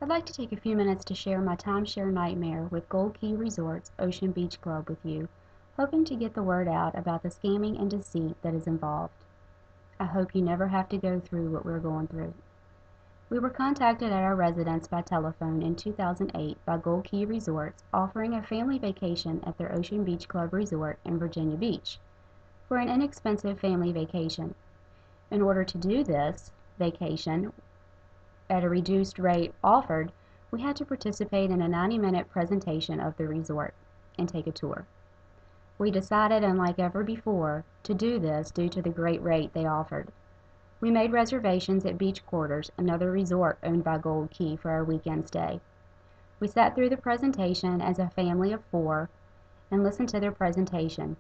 I'd like to take a few minutes to share my timeshare nightmare with Gold Key Resorts Ocean Beach Club with you, hoping to get the word out about the scamming and deceit that is involved. I hope you never have to go through what we're going through. We were contacted at our residence by telephone in 2008 by Gold Key Resorts offering a family vacation at their Ocean Beach Club Resort in Virginia Beach for an inexpensive family vacation. In order to do this vacation at a reduced rate offered, we had to participate in a 90-minute presentation of the resort and take a tour. We decided, unlike ever before, to do this due to the great rate they offered. We made reservations at Beach Quarters, another resort owned by Gold Key, for our weekend stay. We sat through the presentation as a family of 4 and listened to their presentation.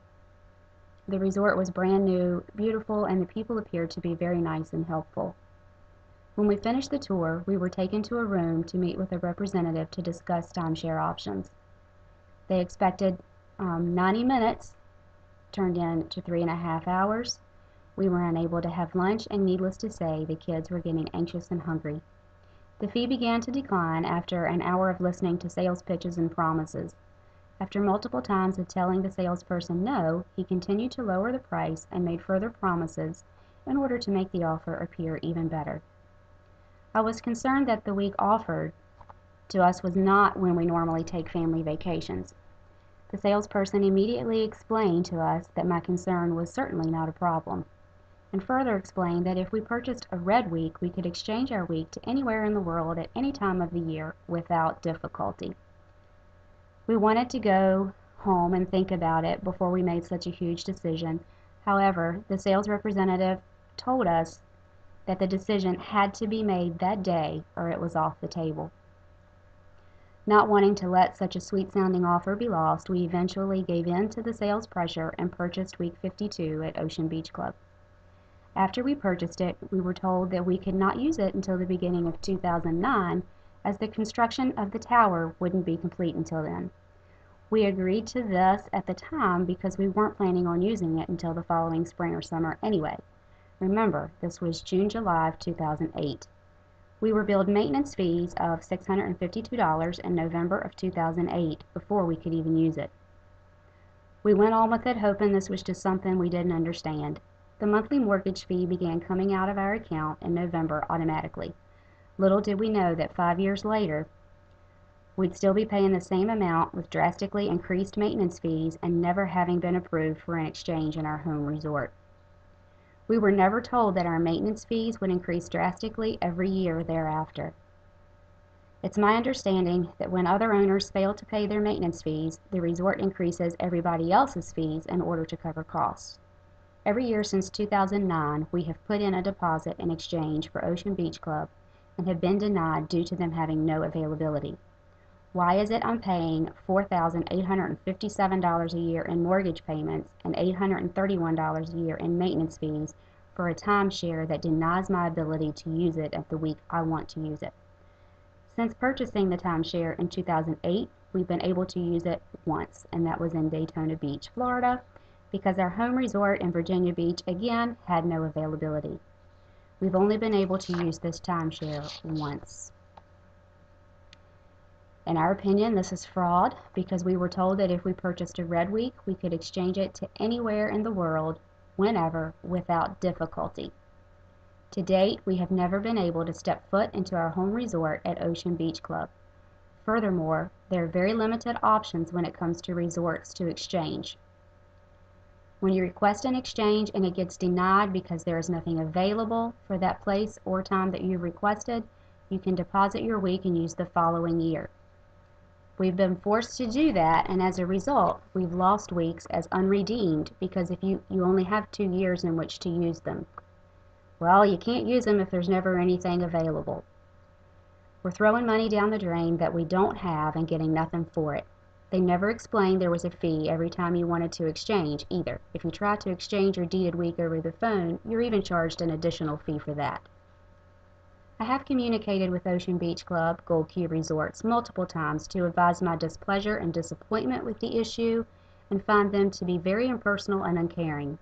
The resort was brand new, beautiful, and the people appeared to be very nice and helpful. When we finished the tour, we were taken to a room to meet with a representative to discuss timeshare options. They expected 90 minutes, turned into 3.5 hours. We were unable to have lunch, and needless to say, the kids were getting anxious and hungry. The fee began to decline after an hour of listening to sales pitches and promises. After multiple times of telling the salesperson no, he continued to lower the price and made further promises in order to make the offer appear even better. I was concerned that the week offered to us was not when we normally take family vacations. The salesperson immediately explained to us that my concern was certainly not a problem, and further explained that if we purchased a red week, we could exchange our week to anywhere in the world at any time of the year without difficulty. We wanted to go home and think about it before we made such a huge decision. However, the sales representative told us that the decision had to be made that day or it was off the table. Not wanting to let such a sweet-sounding offer be lost, we eventually gave in to the sales pressure and purchased week 52 at Ocean Beach Club. After we purchased it, we were told that we could not use it until the beginning of 2009, as the construction of the tower wouldn't be complete until then. We agreed to this at the time because we weren't planning on using it until the following spring or summer anyway. Remember, this was June-July of 2008. We were billed maintenance fees of $652 in November of 2008 before we could even use it. We went on with it hoping this was just something we didn't understand. The monthly mortgage fee began coming out of our account in November automatically. Little did we know that 5 years later, we'd still be paying the same amount with drastically increased maintenance fees and never having been approved for an exchange in our home resort. We were never told that our maintenance fees would increase drastically every year thereafter. It's my understanding that when other owners fail to pay their maintenance fees, the resort increases everybody else's fees in order to cover costs. Every year since 2009, we have put in a deposit in exchange for Ocean Beach Club and have been denied due to them having no availability. Why is it I'm paying $4,857 a year in mortgage payments and $831 a year in maintenance fees for a timeshare that denies my ability to use it at the week I want to use it? Since purchasing the timeshare in 2008, we've been able to use it once, and that was in Daytona Beach, Florida, because our home resort in Virginia Beach again had no availability. We've only been able to use this timeshare once. In our opinion, this is fraud because we were told that if we purchased a red week, we could exchange it to anywhere in the world, whenever, without difficulty. To date, we have never been able to step foot into our home resort at Ocean Beach Club. Furthermore, there are very limited options when it comes to resorts to exchange. When you request an exchange and it gets denied because there is nothing available for that place or time that you requested, you can deposit your week and use the following year. We've been forced to do that, and as a result, we've lost weeks as unredeemed because if you only have 2 years in which to use them. Well, you can't use them if there's never anything available. We're throwing money down the drain that we don't have and getting nothing for it. They never explained there was a fee every time you wanted to exchange either. If you try to exchange your deeded week over the phone, you're even charged an additional fee for that. I have communicated with Ocean Beach Club, Gold Key Resorts, multiple times to advise my displeasure and disappointment with the issue and find them to be very impersonal and uncaring.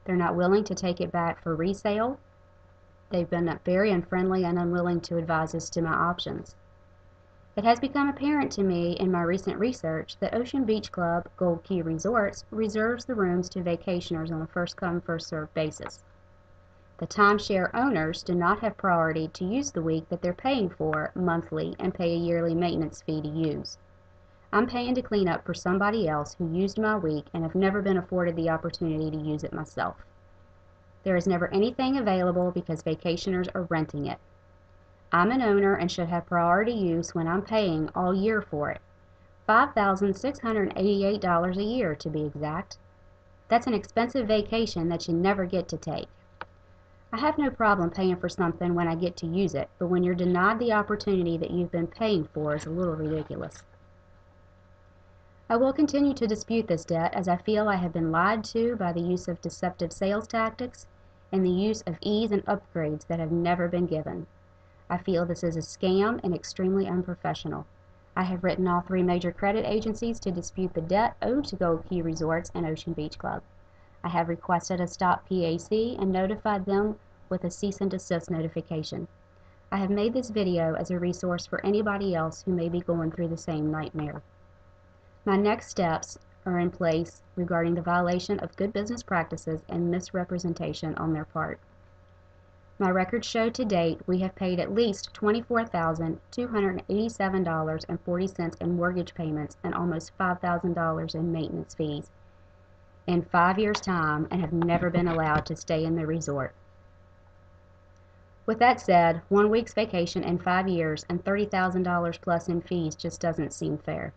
They're not willing to take it back for resale. They've been very unfriendly and unwilling to advise us to my options. It has become apparent to me in my recent research that Ocean Beach Club Gold Key Resorts reserves the rooms to vacationers on a first-come, first-served basis. The timeshare owners do not have priority to use the week that they're paying for monthly and pay a yearly maintenance fee to use. I'm paying to clean up for somebody else who used my week and have never been afforded the opportunity to use it myself. There is never anything available because vacationers are renting it. I'm an owner and should have priority use when I'm paying all year for it. $5,688 a year to be exact. That's an expensive vacation that you never get to take. I have no problem paying for something when I get to use it, but when you're denied the opportunity that you've been paying for is a little ridiculous. I will continue to dispute this debt as I feel I have been lied to by the use of deceptive sales tactics and the use of ease and upgrades that have never been given. I feel this is a scam and extremely unprofessional. I have written all 3 major credit agencies to dispute the debt owed to Gold Key Resorts and Ocean Beach Club. I have requested a stop PAC and notified them with a cease and desist notification. I have made this video as a resource for anybody else who may be going through the same nightmare. My next steps are in place regarding the violation of good business practices and misrepresentation on their part. My records show to date we have paid at least $24,287.40 in mortgage payments and almost $5,000 in maintenance fees in 5 years' time and have never been allowed to stay in the resort. With that said, 1 week's vacation in 5 years and $30,000 plus in fees just doesn't seem fair.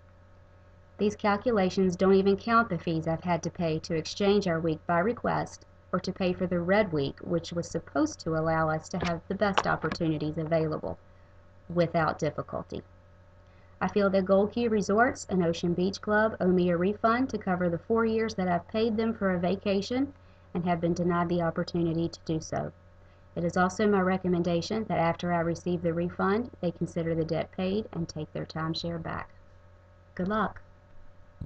These calculations don't even count the fees I've had to pay to exchange our week by request or to pay for the red week, which was supposed to allow us to have the best opportunities available without difficulty. I feel that Gold Key Resorts and Ocean Beach Club owe me a refund to cover the 4 years that I've paid them for a vacation and have been denied the opportunity to do so. It is also my recommendation that after I receive the refund, they consider the debt paid and take their timeshare back. Good luck.